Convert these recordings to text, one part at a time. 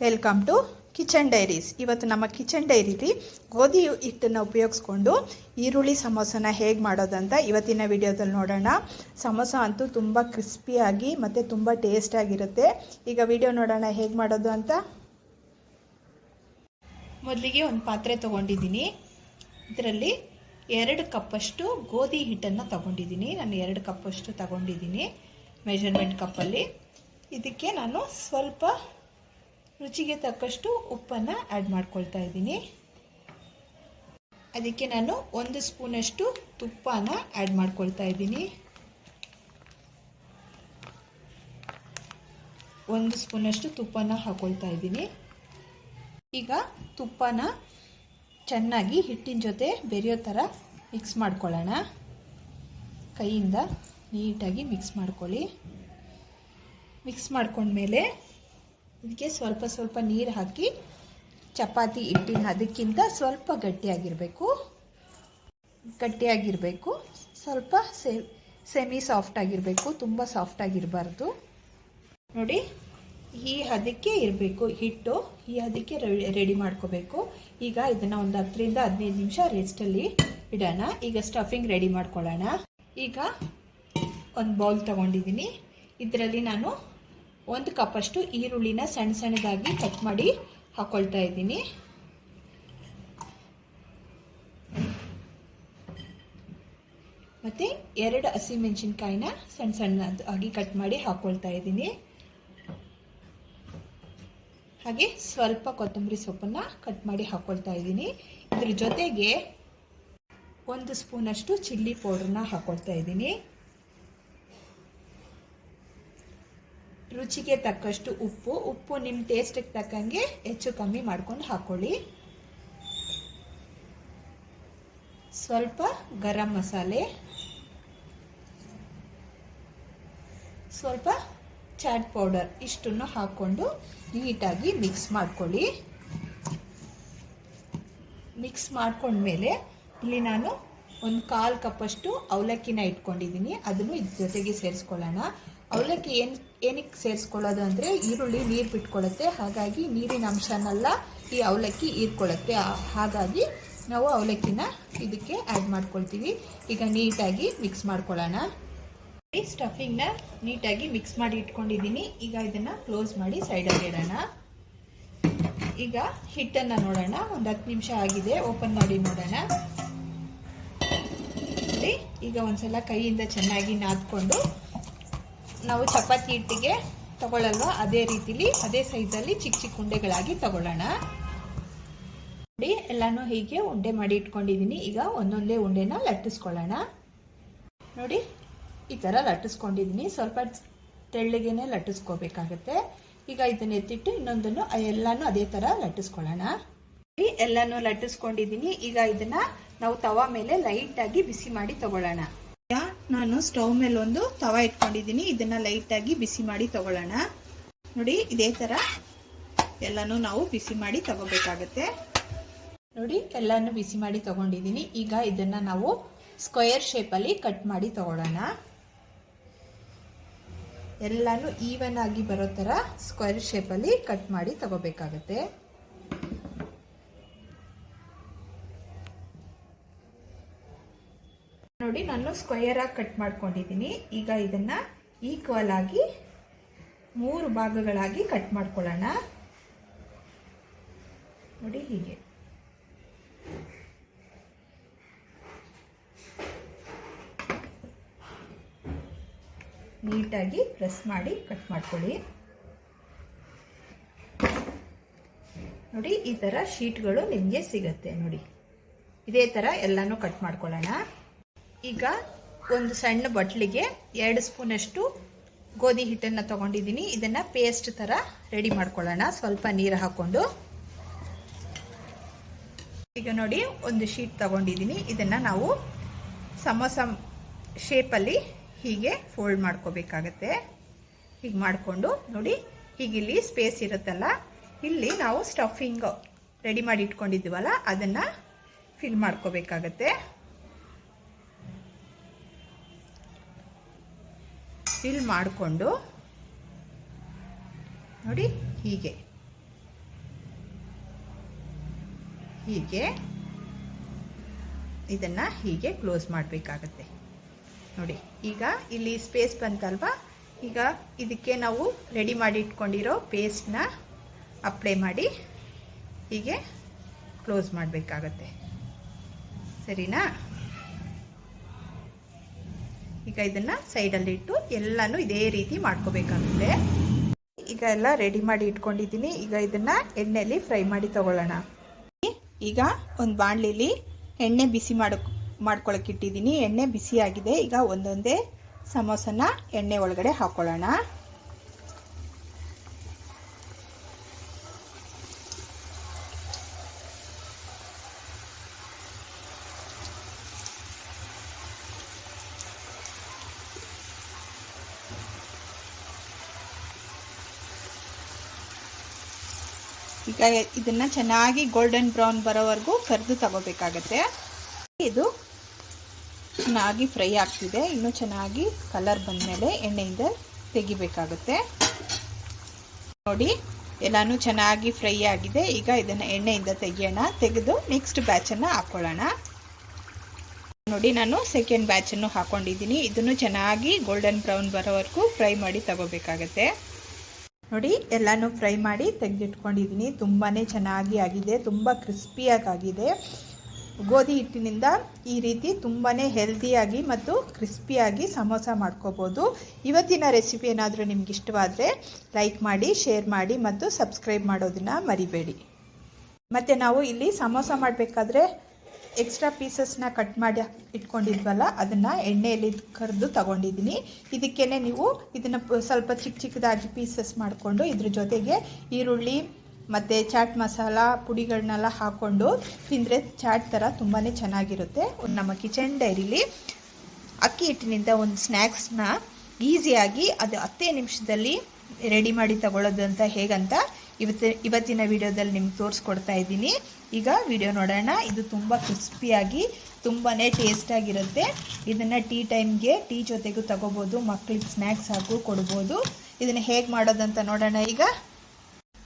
Welcome to kitchen diaries. ಇವತ್ತು ನಮ್ಮ kitchen ಡೈರಿಲಿ ಗೋಧಿ ಹಿಟ್ಟನ್ನು ಉಪಯೋಗಿಸ್ಕೊಂಡು ಈರುಳ್ಳಿ ಸಮೋಸನ ಹೇಗೆ ಮಾಡೋದಂತ ಇವತ್ತಿನ ವಿಡಿಯೋದಲ್ಲಿ ನೋಡೋಣ. ಸಮೋಸ ಅಂತೂ ತುಂಬ ಕ್ರಿಸ್ಪಿಯಾಗಿ ಮತ್ತು ತುಂಬ ಟೇಸ್ಟಾಗಿರುತ್ತೆ. ಈಗ ವಿಡಿಯೋ ನೋಡೋಣ ಹೇಗೆ ಮಾಡೋದು ಅಂತ. ಮೊದಲಿಗೆ ಒಂದು ಪಾತ್ರೆ ತೊಗೊಂಡಿದ್ದೀನಿ. ಇದರಲ್ಲಿ 2 ಕಪ್ಪಷ್ಟು ಗೋಧಿ ಹಿಟ್ಟನ್ನು ತೊಗೊಂಡಿದ್ದೀನಿ. ನಾನು 2 ಕಪ್ಪಷ್ಟು ತೊಗೊಂಡಿದ್ದೀನಿ ಮೆಜರ್ಮೆಂಟ್ ಕಪ್ಪಲ್ಲಿ. ಇದಕ್ಕೆ ನಾನು ಸ್ವಲ್ಪ ರುಚಿಗೆ ತಕ್ಕಷ್ಟು ಉಪ್ಪನ್ನು ಆ್ಯಡ್ ಮಾಡ್ಕೊಳ್ತಾ ಇದ್ದೀನಿ. ಅದಕ್ಕೆ ನಾನು 1 ಸ್ಪೂನಷ್ಟು ತುಪ್ಪನ ಆ್ಯಡ್ ಮಾಡ್ಕೊಳ್ತಾ ಇದ್ದೀನಿ. 1 ಸ್ಪೂನಷ್ಟು ತುಪ್ಪನ ಹಾಕೊಳ್ತಾ ಇದ್ದೀನಿ. ಈಗ ತುಪ್ಪನ ಚೆನ್ನಾಗಿ ಹಿಟ್ಟಿನ ಜೊತೆ ಬೆರೆಯೋ ಥರ ಮಿಕ್ಸ್ ಮಾಡ್ಕೊಳ್ಳೋಣ. ಕೈಯಿಂದ ನೀಟಾಗಿ ಮಿಕ್ಸ್ ಮಾಡ್ಕೊಳ್ಳಿ. ಮಿಕ್ಸ್ ಮಾಡ್ಕೊಂಡ್ಮೇಲೆ ಇದಕ್ಕೆ ಸ್ವಲ್ಪ ನೀರು ಹಾಕಿ, ಚಪಾತಿ ಹಿಟ್ಟಿನ ಅದಕ್ಕಿಂತ ಸ್ವಲ್ಪ ಗಟ್ಟಿಯಾಗಿರಬೇಕು. ಸ್ವಲ್ಪ ಸೆಮಿ ಸಾಫ್ಟ್ ಆಗಿರಬೇಕು, ತುಂಬ ಸಾಫ್ಟ್ ಆಗಿರಬಾರ್ದು. ನೋಡಿ, ಈ ಹದಕ್ಕೆ ಇರಬೇಕು ಹಿಟ್ಟು. ಈ ಹದಕ್ಕೆ ರೆಡಿ ಮಾಡ್ಕೋಬೇಕು. ಈಗ ಇದನ್ನು ಒಂದು 10 ರಿಂದ 15 ನಿಮಿಷ ರೆಸ್ಟಲ್ಲಿ ಇಡೋಣ. ಈಗ ಸ್ಟಫಿಂಗ್ ರೆಡಿ ಮಾಡ್ಕೊಳ್ಳೋಣ. ಈಗ ಒಂದು ಬೌಲ್ ತೊಗೊಂಡಿದ್ದೀನಿ. ಇದರಲ್ಲಿ ನಾನು 1 ಕಪ್ಪಷ್ಟು ಈರುಳ್ಳಿನ ಸಣ್ಣದಾಗಿ ಕಟ್ ಮಾಡಿ ಹಾಕೊಳ್ತಾ ಇದ್ದೀನಿ. ಮತ್ತು 2 ಹಸಿಮೆಣಸಿನ್ಕಾಯಿನ ಸಣ್ಣದಾಗಿ ಕಟ್ ಮಾಡಿ ಹಾಕೊಳ್ತಾ ಇದ್ದೀನಿ. ಹಾಗೆ ಸ್ವಲ್ಪ ಕೊತ್ತಂಬರಿ ಸೊಪ್ಪನ್ನು ಕಟ್ ಮಾಡಿ ಹಾಕೊಳ್ತಾ ಇದ್ದೀನಿ. ಇದ್ರ ಜೊತೆಗೆ 1 ಸ್ಪೂನಷ್ಟು ಚಿಲ್ಲಿ ಪೌಡ್ರನ್ನ ಹಾಕೊಳ್ತಾ ಇದ್ದೀನಿ. ರುಚಿಗೆ ತಕ್ಕಷ್ಟು ಉಪ್ಪು ನಿಮ್ಮ ಟೇಸ್ಟಿಗೆ ತಕ್ಕಂಗೆ ಹೆಚ್ಚು ಕಮ್ಮಿ ಮಾಡ್ಕೊಂಡು ಹಾಕೊಳ್ಳಿ. ಸ್ವಲ್ಪ ಗರಂ ಮಸಾಲೆ, ಸ್ವಲ್ಪ ಚಾಟ್ ಪೌಡರ್, ಇಷ್ಟನ್ನು ಹಾಕ್ಕೊಂಡು ನೀಟಾಗಿ ಮಿಕ್ಸ್ ಮಾಡ್ಕೊಳ್ಳಿ. ಮಿಕ್ಸ್ ಮಾಡ್ಕೊಂಡ್ಮೇಲೆ ಇಲ್ಲಿ ನಾನು 1/4 ಕಪ್ಪಷ್ಟು ಅವಲಕ್ಕಿನ ಇಟ್ಕೊಂಡಿದ್ದೀನಿ. ಅದನ್ನು ಇದ್ರ ಜೊತೆಗೆ ಸೇರಿಸ್ಕೊಳ್ಳೋಣ. ಅವಲಕ್ಕಿ ಏನಕ್ಕೆ ಸೇರಿಸ್ಕೊಳ್ಳೋದು ಅಂದರೆ ಈರುಳ್ಳಿ ನೀರು ಬಿಟ್ಕೊಳ್ಳುತ್ತೆ. ಹಾಗಾಗಿ ನೀರಿನ ಅಂಶನೆಲ್ಲ ಈ ಅವಲಕ್ಕಿ ಹೀರ್ಕೊಳ್ಳುತ್ತೆ. ಹಾಗಾಗಿ ನಾವು ಅವಲಕ್ಕಿನ ಇದಕ್ಕೆ ಆ್ಯಡ್ ಮಾಡ್ಕೊಳ್ತೀವಿ. ಈಗ ನೀಟಾಗಿ ಮಿಕ್ಸ್ ಮಾಡ್ಕೊಳ್ಳೋಣ. ಸ್ಟಫಿಂಗ್ನ ನೀಟಾಗಿ ಮಿಕ್ಸ್ ಮಾಡಿ ಇಟ್ಕೊಂಡಿದ್ದೀನಿ. ಈಗ ಇದನ್ನು ಕ್ಲೋಸ್ ಮಾಡಿ ಸೈಡಲ್ಲಿ ಇಡೋಣ. ಈಗ ಹಿಟ್ಟನ್ನು ನೋಡೋಣ. ಒಂದು 10 ನಿಮಿಷ ಆಗಿದೆ. ಓಪನ್ ಮಾಡಿ ನೋಡೋಣ. ನೋಡಿ, ಈಗ ಒಂದ್ಸಲ ಕೈಯಿಂದ ಚೆನ್ನಾಗಿ ನಾದ್ಕೊಂಡು ನಾವು ಚಪಾತಿ ಹಿಟ್ಟಿಗೆ ತಗೊಳ್ಳಲ್ವ, ಅದೇ ರೀತಿಲಿ ಅದೇ ಸೈಜಲ್ಲಿ ಚಿಕ್ಕ ಉಂಡೆಗಳಾಗಿ ತಗೊಳ್ಳೋಣ. ನೋಡಿ, ಎಲ್ಲಾನು ಹೀಗೆ ಉಂಡೆ ಮಾಡಿ ಇಟ್ಕೊಂಡಿದ್ದೀನಿ. ಈಗ ಒಂದೊಂದೇ ಉಂಡೆನ ಲಟ್ಟಿಸ್ಕೊಳ್ಳೋಣ. ನೋಡಿ, ಈ ಥರ ಲಟ್ಟಿಸ್ಕೊಂಡಿದ್ದೀನಿ. ಸ್ವಲ್ಪ ತೆಳ್ಳಗೆನೆ ಲಟ್ಟಿಸ್ಕೋಬೇಕಾಗತ್ತೆ. ಈಗ ಇದನ್ನ ಎತ್ತಿಟ್ಟು ಇನ್ನೊಂದನ್ನು ಎಲ್ಲಾನು ಅದೇ ಥರ ಲಟ್ಟಿಸ್ಕೊಳ್ಳೋಣ. ಎಲ್ಲಾನು ಲಟ್ಟಿಸ್ಕೊಂಡಿದ್ದೀನಿ. ಈಗ ಇದನ್ನ ನಾವು ತವಾ ಮೇಲೆ ಲೈಟಾಗಿ ಬಿಸಿ ಮಾಡಿ ತಗೊಳ್ಳೋಣ. ನಾನು ಸ್ಟವ್ ಮೇಲೆ ಒಂದು ತವಾ ಇಟ್ಕೊಂಡಿದ್ದೀನಿ. ಇದನ್ನ ಲೈಟಾಗಿ ಬಿಸಿ ಮಾಡಿ ತಗೊಳ್ಳೋಣ. ನೋಡಿ, ಇದೇ ಥರ ಎಲ್ಲಾನು ನಾವು ಬಿಸಿ ಮಾಡಿ ತಗೋಬೇಕಾಗತ್ತೆ. ನೋಡಿ, ಎಲ್ಲಾನು ಬಿಸಿ ಮಾಡಿ ತಗೊಂಡಿದ್ದೀನಿ. ಈಗ ಇದನ್ನ ನಾವು ಸ್ಕ್ವೇರ್ ಶೇಪಲ್ಲಿ ಕಟ್ ಮಾಡಿ ತಗೊಳ್ಳೋಣ. ಎಲ್ಲಾನು ಈವನ್ ಆಗಿ ಬರೋ ಥರ ಸ್ಕ್ವೇರ್ ಶೇಪಲ್ಲಿ ಕಟ್ ಮಾಡಿ ತಗೋಬೇಕಾಗತ್ತೆ. ನೋಡಿ, ನಾನು ಸ್ಕ್ವೇರ್ ಆಗಿ ಕಟ್ ಮಾಡ್ಕೊಂಡಿದ್ದೀನಿ. ಈಗ ಇದನ್ನ ಈಕ್ವಲ್ ಆಗಿ 3 ಭಾಗಗಳಾಗಿ ಕಟ್ ಮಾಡ್ಕೊಳ್ಳೋಣ. ನೋಡಿ, ಹೀಗೆ ನೀಟಾಗಿ ಪ್ರೆಸ್ ಮಾಡಿ ಕಟ್ ಮಾಡ್ಕೊಳ್ಳಿ. ನೋಡಿ, ಈ ಥರ ಶೀಟ್ಗಳು ನಿಮಗೆ ಸಿಗುತ್ತೆ. ನೋಡಿ, ಇದೇ ಥರ ಎಲ್ಲಾನು ಕಟ್ ಮಾಡ್ಕೊಳ್ಳೋಣ. ಈಗ ಒಂದು ಸಣ್ಣ ಬಟ್ಲಿಗೆ 2 ಸ್ಪೂನಷ್ಟು ಗೋಧಿ ಹಿಟ್ಟನ್ನು ತಗೊಂಡಿದ್ದೀನಿ. ಇದನ್ನು ಪೇಸ್ಟ್ ಥರ ರೆಡಿ ಮಾಡ್ಕೊಳ್ಳೋಣ, ಸ್ವಲ್ಪ ನೀರು ಹಾಕ್ಕೊಂಡು. ಈಗ ನೋಡಿ, ಒಂದು ಶೀಟ್ ತಗೊಂಡಿದ್ದೀನಿ. ಇದನ್ನು ನಾವು ಸಮೋಸ ಶೇಪಲ್ಲಿ ಹೀಗೆ ಫೋಲ್ಡ್ ಮಾಡ್ಕೋಬೇಕಾಗತ್ತೆ. ಹೀಗೆ ಮಾಡಿಕೊಂಡು ನೋಡಿ, ಹೀಗಿಲ್ಲಿ ಸ್ಪೇಸ್ ಇರುತ್ತಲ್ಲ, ಇಲ್ಲಿ ನಾವು ಸ್ಟಫಿಂಗ್ ರೆಡಿ ಮಾಡಿ ಇಟ್ಕೊಂಡಿದ್ದೀವಲ್ಲ ಅದನ್ನು ಫಿಲ್ ಮಾಡ್ಕೋಬೇಕಾಗತ್ತೆ. ಫಿಲ್ ಮಾಡಿಕೊಂಡು ನೋಡಿ ಹೀಗೆ ಹೀಗೆ ಇದನ್ನು ಹೀಗೆ ಕ್ಲೋಸ್ ಮಾಡಬೇಕಾಗತ್ತೆ ನೋಡಿ. ಈಗ ಇಲ್ಲಿ ಸ್ಪೇಸ್ ಬಂತಲ್ವಾ, ಈಗ ಇದಕ್ಕೆ ನಾವು ರೆಡಿ ಮಾಡಿ ಇಟ್ಕೊಂಡಿರೋ ಪೇಸ್ಟ್ನ ಅಪ್ಲೈ ಮಾಡಿ ಹೀಗೆ ಕ್ಲೋಸ್ ಮಾಡಬೇಕಾಗತ್ತೆ, ಸರಿನಾ? ಈಗ ಇದನ್ನು ಸೈಡಲ್ಲಿಟ್ಟು ಎಲ್ಲನೂ ಇದೇ ರೀತಿ ಮಾಡ್ಕೋಬೇಕಾಗುತ್ತೆ. ಈಗ ಎಲ್ಲ ರೆಡಿ ಮಾಡಿ ಇಟ್ಕೊಂಡಿದ್ದೀನಿ. ಈಗ ಇದನ್ನು ಎಣ್ಣೆಯಲ್ಲಿ ಫ್ರೈ ಮಾಡಿ ತಗೊಳ್ಳೋಣ. ಈಗ ಒಂದು ಬಾಣಲಿಲಿ ಎಣ್ಣೆ ಬಿಸಿ ಮಾಡ್ಕೊಳಕ್ಕೆ ಇಟ್ಟಿದ್ದೀನಿ. ಎಣ್ಣೆ ಬಿಸಿ ಆಗಿದೆ. ಈಗ ಒಂದೊಂದೇ ಸಮೋಸನ ಎಣ್ಣೆ ಒಳಗಡೆ ಹಾಕೊಳ್ಳೋಣ. ಈಗ ಇದನ್ನು ಚೆನ್ನಾಗಿ ಗೋಲ್ಡನ್ ಬ್ರೌನ್ ಬರೋವರೆಗೂ ಕರೆದು ತಗೋಬೇಕಾಗತ್ತೆ. ಇದು ಚೆನ್ನಾಗಿ ಫ್ರೈ ಆಗ್ತಿದೆ. ಇನ್ನೂ ಚೆನ್ನಾಗಿ ಕಲರ್ ಬಂದಮೇಲೆ ಎಣ್ಣೆಯಿಂದ ತೆಗಿಬೇಕಾಗುತ್ತೆ. ನೋಡಿ, ಎಲ್ಲನೂ ಚೆನ್ನಾಗಿ ಫ್ರೈ ಆಗಿದೆ. ಈಗ ಇದನ್ನು ಎಣ್ಣೆಯಿಂದ ತೆಗಿಯೋಣ. ತೆಗೆದು ನೆಕ್ಸ್ಟ್ ಬ್ಯಾಚನ್ನು ಹಾಕ್ಕೊಳ್ಳೋಣ. ನೋಡಿ, ನಾನು ಸೆಕೆಂಡ್ ಬ್ಯಾಚನ್ನು ಹಾಕ್ಕೊಂಡಿದ್ದೀನಿ. ಇದನ್ನು ಚೆನ್ನಾಗಿ ಗೋಲ್ಡನ್ ಬ್ರೌನ್ ಬರೋವರೆಗೂ ಫ್ರೈ ಮಾಡಿ ತಗೋಬೇಕಾಗತ್ತೆ. ನೋಡಿ, ಎಲ್ಲನೂ ಫ್ರೈ ಮಾಡಿ ತೆಗೆದಿಟ್ಕೊಂಡಿದ್ದೀನಿ. ತುಂಬಾ ಚೆನ್ನಾಗಿ ಆಗಿದೆ, ತುಂಬ ಕ್ರಿಸ್ಪಿಯಾಗಿದೆ. ಗೋಧಿ ಹಿಟ್ಟಿನಿಂದ ಈ ರೀತಿ ತುಂಬಾ ಹೆಲ್ದಿಯಾಗಿ ಮತ್ತು ಕ್ರಿಸ್ಪಿಯಾಗಿ ಸಮೋಸ ಮಾಡ್ಕೋಬೋದು. ಇವತ್ತಿನ ರೆಸಿಪಿ ಏನಾದರೂ ನಿಮ್ಗೆ ಇಷ್ಟವಾದರೆ ಲೈಕ್ ಮಾಡಿ, ಶೇರ್ ಮಾಡಿ ಮತ್ತು ಸಬ್ಸ್ಕ್ರೈಬ್ ಮಾಡೋದನ್ನು ಮರಿಬೇಡಿ. ಮತ್ತು ನಾವು ಇಲ್ಲಿ ಸಮೋಸ ಮಾಡಬೇಕಾದ್ರೆ ಎಕ್ಸ್ಟ್ರಾ ಪೀಸಸ್ನ ಕಟ್ ಮಾಡಿ ಇಟ್ಕೊಂಡಿದ್ವಲ್ಲ, ಅದನ್ನು ಎಣ್ಣೆಯಲ್ಲಿ ಕರೆದು ತಗೊಂಡಿದ್ದೀನಿ. ಇದಕ್ಕೇ ನೀವು ಇದನ್ನು ಸ್ವಲ್ಪ ಚಿಕ್ಕ ಚಿಕ್ಕದಾಗಿ ಪೀಸಸ್ ಮಾಡಿಕೊಂಡು ಇದ್ರ ಜೊತೆಗೆ ಈರುಳ್ಳಿ ಮತ್ತು ಚಾಟ್ ಮಸಾಲ ಪುಡಿಗಳನ್ನೆಲ್ಲ ಹಾಕ್ಕೊಂಡು ತಿಂದರೆ ಚಾಟ್ ಥರ ತುಂಬಾ ಚೆನ್ನಾಗಿರುತ್ತೆ. ನಮ್ಮ ಕಿಚನ್ ಡೈರಿಲಿ ಅಕ್ಕಿ ಹಿಟ್ಟಿನಿಂದ ಒಂದು ಸ್ನ್ಯಾಕ್ಸ್ನ ಈಸಿಯಾಗಿ ಅದು 10 ನಿಮಿಷದಲ್ಲಿ ರೆಡಿ ಮಾಡಿ ತಗೊಳ್ಳೋದು ಅಂತ ಹೇಗಂತ ಇವತ್ತಿನ ವಿಡಿಯೋದಲ್ಲಿ ನಿಮ್ಗೆ ತೋರಿಸ್ಕೊಡ್ತಾ ಇದ್ದೀನಿ. ಈಗ ವಿಡಿಯೋ ನೋಡೋಣ. ಇದು ತುಂಬ ಕ್ರಿಸ್ಪಿಯಾಗಿ ತುಂಬಾ ಟೇಸ್ಟಾಗಿರುತ್ತೆ. ಇದನ್ನು ಟೀ ಜೊತೆಗೂ ತಗೋಬೋದು, ಮಕ್ಕಳಿಗೆ ಸ್ನ್ಯಾಕ್ಸ್ ಹಾಕು ಕೊಡ್ಬೋದು. ಇದನ್ನು ಹೇಗೆ ಮಾಡೋದಂತ ನೋಡೋಣ. ಈಗ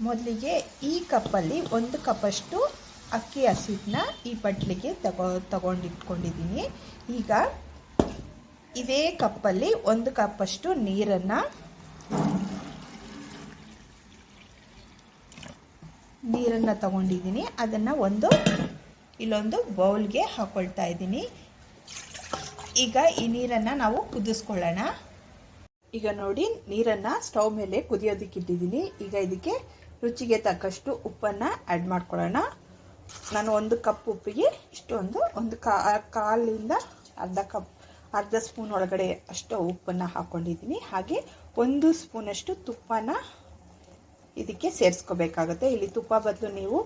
ಮೊದಲಿಗೆ ಈ ಕಪ್ಪಲ್ಲಿ 1 ಕಪ್ಪಷ್ಟು ಅಕ್ಕಿ ಹಸಿಟ್ಟನ್ನ ಈ ಬಟ್ಲಿಗೆ ತಗೊಂಡಿಟ್ಕೊಂಡಿದ್ದೀನಿ. ಈಗ ಇದೇ ಕಪ್ಪಲ್ಲಿ 1 ಕಪ್ಪಷ್ಟು ನೀರನ್ನು ತಗೊಂಡಿದ್ದೀನಿ. ಅದನ್ನು ಇಲ್ಲೊಂದು ಬೌಲ್ಗೆ ಹಾಕೊಳ್ತಾ ಇದ್ದೀನಿ. ಈಗ ಈ ನೀರನ್ನು ನಾವು ಕುದಿಸ್ಕೊಳ್ಳೋಣ. ಈಗ ನೋಡಿ, ನೀರನ್ನು ಸ್ಟವ್ ಮೇಲೆ ಕುದಿಯೋದಕ್ಕೆ ಇಟ್ಟಿದ್ದೀನಿ. ಈಗ ಇದಕ್ಕೆ ರುಚಿಗೆ ತಕ್ಕಷ್ಟು ಉಪ್ಪನ್ನು ಆ್ಯಡ್ ಮಾಡ್ಕೊಳ್ಳೋಣ. ನಾನು 1 ಕಪ್ ಉಪ್ಪಿಗೆ ಒಂದು ಕಾಲಿಂದ ಅರ್ಧ ಸ್ಪೂನ್ ಒಳಗಡೆ ಅಷ್ಟು ಉಪ್ಪನ್ನು ಹಾಕ್ಕೊಂಡಿದ್ದೀನಿ. ಹಾಗೆ 1 ಸ್ಪೂನಷ್ಟು ತುಪ್ಪನ ಇದಕ್ಕೆ ಸೇರಿಸ್ಕೋಬೇಕಾಗುತ್ತೆ. ಇಲ್ಲಿ ತುಪ್ಪ ಬದಲು ನೀವು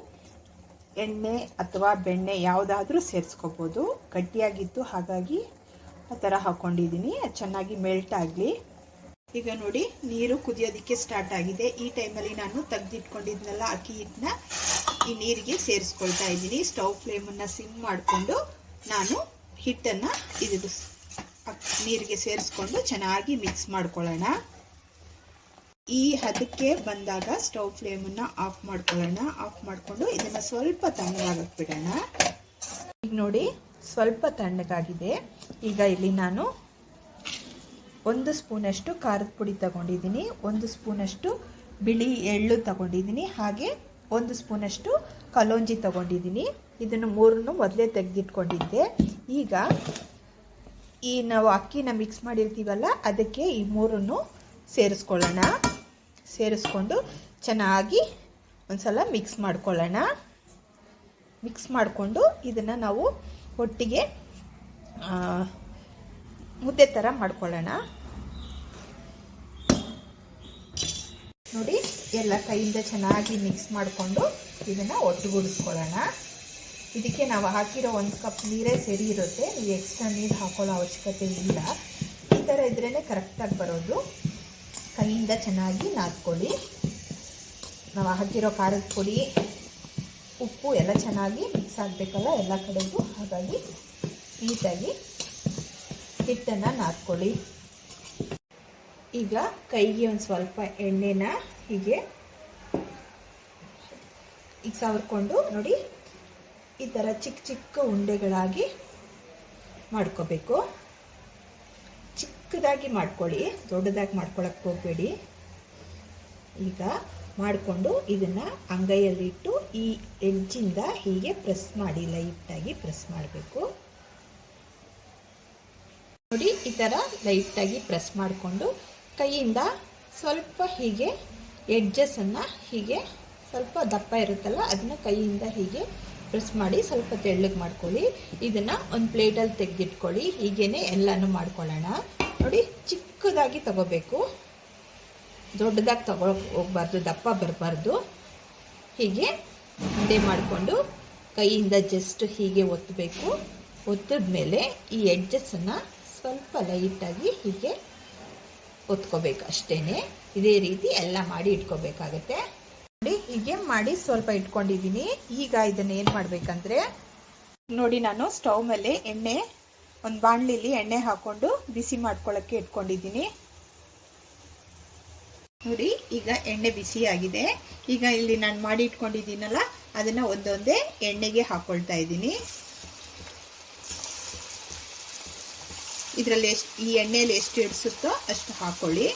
ಎಣ್ಣೆ ಅಥವಾ ಬೆಣ್ಣೆ ಯಾವುದಾದ್ರೂ ಸೇರಿಸ್ಕೋಬೋದು. ಗಟ್ಟಿಯಾಗಿತ್ತು, ಹಾಗಾಗಿ ಆ ಥರ ಹಾಕ್ಕೊಂಡಿದ್ದೀನಿ. ಅದು ಚೆನ್ನಾಗಿ ಮೆಲ್ಟ್ ಆಗಲಿ. ಈಗ ನೋಡಿ, ನೀರು ಕುದಿಯೋದಕ್ಕೆ ಸ್ಟಾರ್ಟ್ ಆಗಿದೆ. ಈ ಟೈಮಲ್ಲಿ ನಾನು ತೆಗೆದಿಟ್ಕೊಂಡಿದ್ನೆಲ್ಲ ಅಕ್ಕಿ ಹಿಟ್ಟನ್ನ ಈ ನೀರಿಗೆ ಸೇರಿಸ್ಕೊಳ್ತಾ ಇದ್ದೀನಿ. ಸ್ಟವ್ ಫ್ಲೇಮನ್ನು ಸಿಮ್ ಮಾಡಿಕೊಂಡು ನಾನು ಹಿಟ್ಟನ್ನು ನೀರಿಗೆ ಸೇರಿಸ್ಕೊಂಡು ಚೆನ್ನಾಗಿ ಮಿಕ್ಸ್ ಮಾಡ್ಕೊಳ್ಳೋಣ. ಈ ಹದಕ್ಕೆ ಬಂದಾಗ ಸ್ಟವ್ ಫ್ಲೇಮನ್ನು ಆಫ್ ಮಾಡ್ಕೊಳ್ಳೋಣ. ಆಫ್ ಮಾಡಿಕೊಂಡು ಇದನ್ನು ಸ್ವಲ್ಪ ತಣ್ಣಗಾಗಕ್ಕೆ ಬಿಡೋಣ. ಈಗ ನೋಡಿ, ಸ್ವಲ್ಪ ತಣ್ಣಗಾಗಿದೆ. ಈಗ ಇಲ್ಲಿ ನಾನು 1 ಸ್ಪೂನಷ್ಟು ಖಾರದ ಪುಡಿ ತಗೊಂಡಿದ್ದೀನಿ, 1 ಸ್ಪೂನಷ್ಟು ಬಿಳಿ ಎಳ್ಳು ತಗೊಂಡಿದ್ದೀನಿ, ಹಾಗೆ 1 ಸ್ಪೂನಷ್ಟು ಕಲೋಂಜಿ ತಗೊಂಡಿದ್ದೀನಿ. ಇದನ್ನು 3 ಮೊದಲೇ ತೆಗೆದಿಟ್ಕೊಂಡಿದ್ದೆ. ಈಗ ನಾವು ಅಕ್ಕಿನ ಮಿಕ್ಸ್ ಮಾಡಿರ್ತೀವಲ್ಲ, ಅದಕ್ಕೆ ಈ 3 ಸೇರಿಸ್ಕೊಳ್ಳೋಣ. ಸೇರಿಸ್ಕೊಂಡು ಚೆನ್ನಾಗಿ ಒಂದ್ಸಲ ಮಿಕ್ಸ್ ಮಾಡ್ಕೊಳ್ಳೋಣ. ಮಿಕ್ಸ್ ಮಾಡಿಕೊಂಡು ಇದನ್ನು ನಾವು ಒಟ್ಟಿಗೆ ಮುದ್ದೆ ಥರ ಮಾಡ್ಕೊಳ್ಳೋಣ. ನೋಡಿ, ಎಲ್ಲ ಕೈಯಿಂದ ಚೆನ್ನಾಗಿ ಮಿಕ್ಸ್ ಮಾಡಿಕೊಂಡು ಇದನ್ನು ಒಟ್ಟುಗೂಡಿಸ್ಕೊಳ್ಳೋಣ. ಇದಕ್ಕೆ ನಾವು ಹಾಕಿರೋ 1 ಕಪ್ ನೀರೇ ಸರಿ ಇರುತ್ತೆ. ನೀವು ಎಕ್ಸ್ಟ್ರಾ ನೀರು ಹಾಕೊಳ್ಳೋ ಅವಶ್ಯಕತೆ ಇಲ್ಲ. ಈ ಥರ ಇದ್ರೇ ಕರೆಕ್ಟಾಗಿ ಬರೋದು. ಕೈಯಿಂದ ಚೆನ್ನಾಗಿ ನಾದ್ಕೊಳ್ಳಿ. ನಾವು ಹಾಕಿರೋ ಖಾರದ ಪುಡಿ, ಉಪ್ಪು ಎಲ್ಲ ಚೆನ್ನಾಗಿ ಮಿಕ್ಸ್ ಆಗಬೇಕಲ್ಲ ಎಲ್ಲ ಕಡೆಗೂ. ಹಾಗಾಗಿ ನೀಟಾಗಿ ಹಿಟ್ಟನ್ನು ನಾದ್ಕೊಳ್ಳಿ. ಈಗ ಕೈಗೆ ಒಂದು ಸ್ವಲ್ಪ ಎಣ್ಣೆನ ಹೀಗೆ ಈಗ ಸವರ್ಕೊಂಡು ನೋಡಿ, ಈ ಥರ ಚಿಕ್ಕ ಚಿಕ್ಕ ಉಂಡೆಗಳಾಗಿ ಮಾಡ್ಕೋಬೇಕು. ಚಿಕ್ಕದಾಗಿ ಮಾಡ್ಕೊಳ್ಳಿ, ದೊಡ್ಡದಾಗಿ ಮಾಡ್ಕೊಳಕ್ಕೆ ಹೋಗಬೇಡಿ. ಈಗ ಮಾಡಿಕೊಂಡು ಇದನ್ನು ಅಂಗೈಯಲ್ಲಿಟ್ಟು ಈ ಎಡ್ಜಿಂದ ಹೀಗೆ ಪ್ರೆಸ್ ಮಾಡಿ, ಲೈಟಾಗಿ ಪ್ರೆಸ್ ಮಾಡಬೇಕು. ನೋಡಿ, ಈ ಥರ ಲೈಟಾಗಿ ಪ್ರೆಸ್ ಮಾಡಿಕೊಂಡು ಕೈಯಿಂದ ಸ್ವಲ್ಪ ಹೀಗೆ ಎಡ್ಜಸ್ಸನ್ನು ಹೀಗೆ ಸ್ವಲ್ಪ ದಪ್ಪ ಇರುತ್ತಲ್ಲ ಅದನ್ನು ಕೈಯಿಂದ ಹೀಗೆ ಪ್ರೆಸ್ ಮಾಡಿ ಸ್ವಲ್ಪ ತೆಳ್ಳಗೆ ಮಾಡ್ಕೊಳ್ಳಿ. ಇದನ್ನು ಒಂದು ಪ್ಲೇಟಲ್ಲಿ ತೆಗೆದಿಟ್ಕೊಳ್ಳಿ. ಹೀಗೇ ಎಲ್ಲನೂ ಮಾಡ್ಕೊಳ್ಳೋಣ. ನೋಡಿ, ಚಿಕ್ಕದಾಗಿ ತಗೋಬೇಕು, ದೊಡ್ಡದಾಗಿ ತಗೊಳಕ್ಕೆ ಹೋಗಬಾರ್ದು, ದಪ್ಪ ಬರಬಾರ್ದು. ಹೀಗೆ ಉಂಡೆ ಮಾಡಿಕೊಂಡು ಕೈಯಿಂದ ಜಸ್ಟ್ ಹೀಗೆ ಒತ್ತಬೇಕು. ಒತ್ತಿದ ಮೇಲೆ ಈ ಎಡ್ಜಸ್ಸನ್ನು ಸ್ವಲ್ಪ ಲೈಟಾಗಿ ಹೀಗೆ ಒತ್ಕೋಬೇಕು ಅಷ್ಟೇ. ಇದೇ ರೀತಿ ಎಲ್ಲ ಮಾಡಿ ಇಟ್ಕೋಬೇಕಾಗತ್ತೆ. ನೋಡಿ, ಹೀಗೆ ಮಾಡಿ ಸ್ವಲ್ಪ ಇಟ್ಕೊಂಡಿದ್ದೀನಿ. ಈಗ ಇದನ್ನು ಏನು ಮಾಡಬೇಕಂದ್ರೆ, ನೋಡಿ, ನಾನು ಸ್ಟವ್ ಮೇಲೆ ಒಂದು ಬಾಣಲಿಲಿ ಎಣ್ಣೆ ಹಾಕ್ಕೊಂಡು ಬಿಸಿ ಮಾಡ್ಕೊಳ್ಳೋಕ್ಕೆ ಇಟ್ಕೊಂಡಿದ್ದೀನಿ. ನೋಡಿ, ಈಗ ಎಣ್ಣೆ ಬಿಸಿಯಾಗಿದೆ. ಈಗ ಇಲ್ಲಿ ನಾನು ಮಾಡಿ ಇಟ್ಕೊಂಡಿದ್ದೀನಲ್ಲ ಅದನ್ನು ಒಂದೊಂದೇ ಎಣ್ಣೆಗೆ ಹಾಕ್ಕೊಳ್ತಾ ಇದ್ದೀನಿ. ಇದರಲ್ಲಿ ಈ ಎಣ್ಣೆಯಲ್ಲಿ ಎಷ್ಟು ಇಡಿಸುತ್ತೋ ಅಷ್ಟು ಹಾಕ್ಕೊಳ್ಳಿ.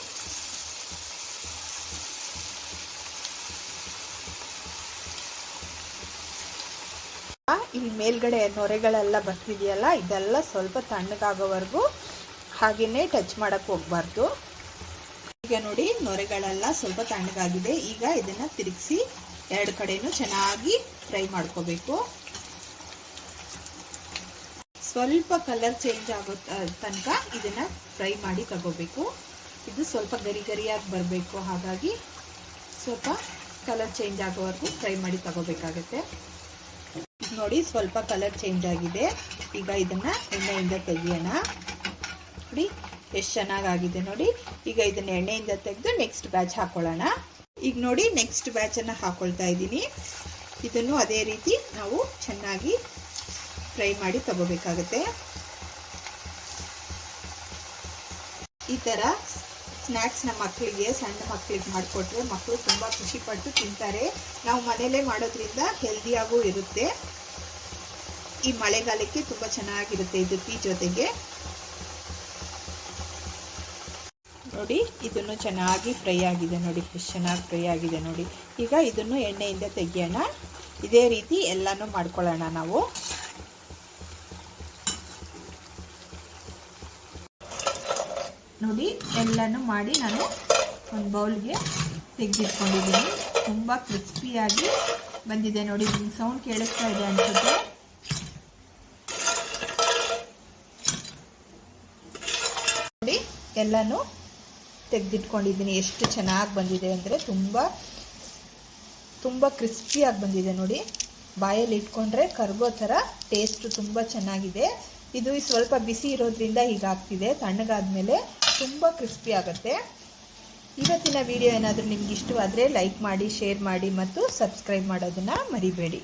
ಇಲ್ಲಿ ಮೇಲ್ಗಡೆ ನೊರೆಗಳೆಲ್ಲ ಬರ್ತಿದೆಯಲ್ಲ, ಇದೆಲ್ಲ ಸ್ವಲ್ಪ ತಣ್ಣಗಾಗೋವರೆಗೂ ಹಾಗೆಯೇ ಟಚ್ ಮಾಡೋಕ್ಕೆ ಹೋಗಬಾರ್ದು. ಈಗ ನೋಡಿ, ನೊರೆಗಳೆಲ್ಲ ಸ್ವಲ್ಪ ತಣ್ಣಗಾಗಿದೆ. ಈಗ ಇದನ್ನು ತಿರುಗಿಸಿ ಎರಡು ಕಡೆನೂ ಚೆನ್ನಾಗಿ ಫ್ರೈ ಮಾಡ್ಕೋಬೇಕು. ಸ್ವಲ್ಪ ಕಲರ್ ಚೇಂಜ್ ಆಗೋ ತನಕ ಇದನ್ನು ಫ್ರೈ ಮಾಡಿ ತಗೋಬೇಕು. ಇದು ಸ್ವಲ್ಪ ಗರಿ ಗರಿಯಾಗಿ ಬರಬೇಕು, ಹಾಗಾಗಿ ಸ್ವಲ್ಪ ಕಲರ್ ಚೇಂಜ್ ಆಗೋವರೆಗೂ ಫ್ರೈ ಮಾಡಿ ತಗೋಬೇಕಾಗತ್ತೆ. ನೋಡಿ, ಸ್ವಲ್ಪ ಕಲರ್ ಚೇಂಜ್ ಆಗಿದೆ. ಈಗ ಇದನ್ನು ಎಣ್ಣೆಯಿಂದ ತೆಗಿಯೋಣ. ನೋಡಿ ಎಷ್ಟು ಚೆನ್ನಾಗಾಗಿದೆ. ನೋಡಿ, ಈಗ ಇದನ್ನು ಎಣ್ಣೆಯಿಂದ ತೆಗೆದು ನೆಕ್ಸ್ಟ್ ಬ್ಯಾಚ್ ಹಾಕೊಳ್ಳೋಣ. ಈಗ ನೋಡಿ, ನೆಕ್ಸ್ಟ್ ಬ್ಯಾಚನ್ನು ಹಾಕೊಳ್ತಾ ಇದ್ದೀನಿ. ಇದನ್ನು ಅದೇ ರೀತಿ ನಾವು ಚೆನ್ನಾಗಿ ಫ್ರೈ ಮಾಡಿ ತಗೋಬೇಕಾಗತ್ತೆ. ಈ ಥರ ಸ್ನ್ಯಾಕ್ಸ್ ನಮ್ಮ ಮಕ್ಕಳಿಗೆ, ಸಣ್ಣ ಮಕ್ಕಳಿಗೆ ಮಾಡಿಕೊಟ್ರೆ ಮಕ್ಕಳು ತುಂಬ ಖುಷಿಪಟ್ಟು ತಿಂತಾರೆ. ನಾವು ಮನೆಯಲ್ಲೇ ಮಾಡೋದ್ರಿಂದ ಹೆಲ್ದಿಯಾಗೂ ಇರುತ್ತೆ. ಈ ಮಳೆಗಾಲಕ್ಕೆ ತುಂಬ ಚೆನ್ನಾಗಿರುತ್ತೆ ಇದು ಟೀ ಜೊತೆಗೆ. ನೋಡಿ, ಇದನ್ನು ಚೆನ್ನಾಗಿ ಫ್ರೈ ಆಗಿದೆ. ನೋಡಿ, ಎಷ್ಟು ಚೆನ್ನಾಗಿ ಫ್ರೈ ಆಗಿದೆ. ನೋಡಿ, ಈಗ ಇದನ್ನು ಎಣ್ಣೆಯಿಂದ ತೆಗಿಯೋಣ. ಇದೇ ರೀತಿ ಎಲ್ಲನೂ ಮಾಡ್ಕೊಳ್ಳೋಣ ನಾವು. ನೋಡಿ, ಎಲ್ಲನೂ ಮಾಡಿ ನಾನು ಒಂದು ಬೌಲ್ಗೆ ತೆಗೆದಿಟ್ಕೊಂಡಿದ್ದೀನಿ. ತುಂಬ ಕ್ರಿಸ್ಪಿಯಾಗಿ ಬಂದಿದೆ. ನೋಡಿ, ನಿಮ್ಗೆ ಸೌಂಡ್ ಕೇಳಿಸ್ತಾ ಇದೆ ಅನ್ಸುತ್ತೆ. ನೋಡಿ, ಎಲ್ಲನೂ ತೆಗೆದಿಟ್ಕೊಂಡಿದ್ದೀನಿ. ಎಷ್ಟು ಚೆನ್ನಾಗಿ ಬಂದಿದೆ ಅಂದರೆ ತುಂಬ ಕ್ರಿಸ್ಪಿಯಾಗಿ ಬಂದಿದೆ. ನೋಡಿ, ಬಾಯಲ್ಲಿ ಇಟ್ಕೊಂಡ್ರೆ ಕರ್ಗೋ ಥರ ಟೇಸ್ಟು ತುಂಬ ಚೆನ್ನಾಗಿದೆ. ಇದು ಸ್ವಲ್ಪ ಬಿಸಿ ಇರೋದ್ರಿಂದ ಹೀಗಾಗ್ತಿದೆ. ತಣ್ಣಗಾದ್ಮೇಲೆ ತುಂಬ ಕ್ರಿಸ್ಪಿ ಆಗುತ್ತೆ. ಇವತ್ತಿನ ವಿಡಿಯೋ ಏನಾದರೂ ನಿಮ್ಗೆ ಇಷ್ಟವಾದರೆ ಲೈಕ್ ಮಾಡಿ, ಶೇರ್ ಮಾಡಿ ಮತ್ತು ಸಬ್ಸ್ಕ್ರೈಬ್ ಮಾಡೋದನ್ನು ಮರಿಬೇಡಿ.